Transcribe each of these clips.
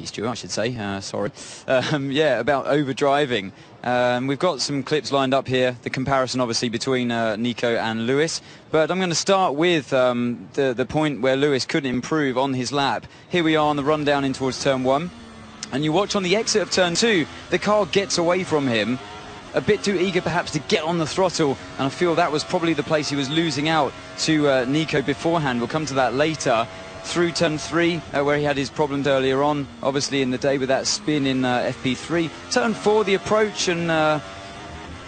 Jackie Stewart, I should say, sorry. Yeah, about overdriving. We've got some clips lined up here, the comparison obviously between Nico and Lewis, but I'm going to start with the point where Lewis couldn't improve on his lap. Here we are on the run down in towards turn 1, and you watch on the exit of turn 2, the car gets away from him, a bit too eager perhaps to get on the throttle, and I feel that was probably the place he was losing out to Nico beforehand. We'll come to that later. Through turn 3, where he had his problems earlier on, obviously in the day with that spin in FP3. Turn 4, the approach, and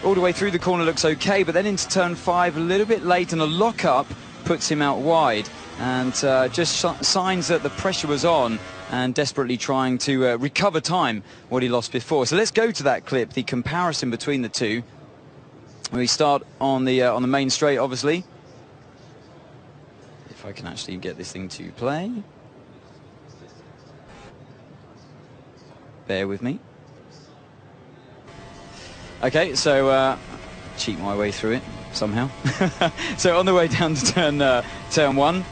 all the way through the corner looks okay, but then into turn 5, a little bit late, and a lock-up puts him out wide, and just signs that the pressure was on, and desperately trying to recover time, what he lost before. So let's go to that clip, the comparison between the two. We start on the main straight, obviously. If I can actually get this thing to play. Bear with me. Okay, so cheat my way through it somehow. So on the way down to turn 1,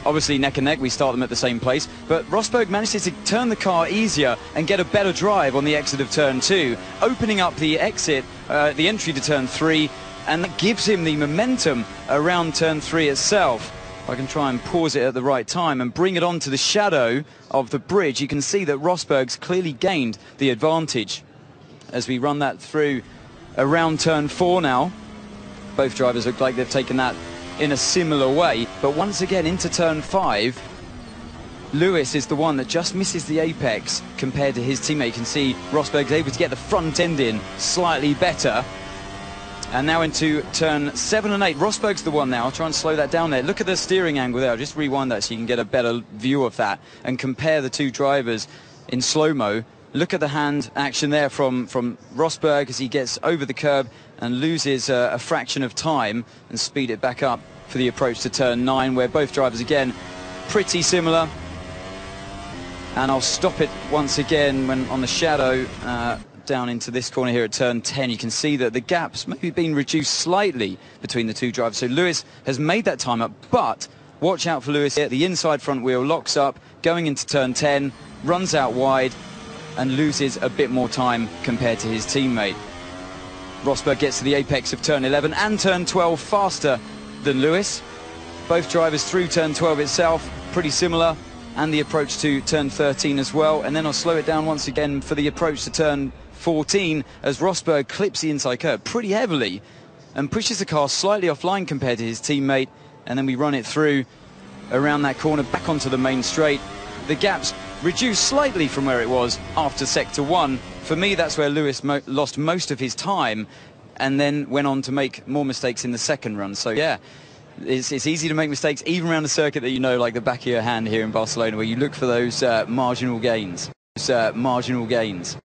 obviously neck and neck, we start them at the same place, but Rosberg manages to turn the car easier and get a better drive on the exit of turn 2, opening up the exit, the entry to turn 3, and that gives him the momentum around turn 3 itself. If I can try and pause it at the right time and bring it onto the shadow of the bridge, you can see that Rosberg's clearly gained the advantage. As we run that through around turn 4 now, both drivers look like they've taken that in a similar way, but once again into turn 5, Lewis is the one that just misses the apex compared to his teammate. You can see Rosberg's able to get the front end in slightly better. And now into turn 7 and 8, Rosberg's the one now. I'll try and slow that down there. Look at the steering angle there. I'll just rewind that so you can get a better view of that and compare the two drivers in slow-mo. Look at the hand action there from Rosberg as he gets over the curb and loses a fraction of time, and speed it back up for the approach to turn 9, where both drivers again pretty similar. And I'll stop it once again when on the shadow down into this corner here at turn 10. You can see that the gap's maybe been reduced slightly between the two drivers. So Lewis has made that time up, but watch out for Lewis here. The inside front wheel locks up going into turn 10, runs out wide and loses a bit more time compared to his teammate. Rosberg gets to the apex of turn 11 and turn 12 faster than Lewis. Both drivers through turn 12 itself pretty similar, and the approach to turn 13 as well. And then I'll slow it down once again for the approach to turn 14 as Rosberg clips the inside curb pretty heavily and pushes the car slightly offline compared to his teammate, and then we run it through around that corner back onto the main straight. The gap's reduced slightly from where it was after sector 1. For me, that's where Lewis lost most of his time and then went on to make more mistakes in the second run. So yeah, it's easy to make mistakes even around a circuit that you know like the back of your hand here in Barcelona, where you look for those marginal gains.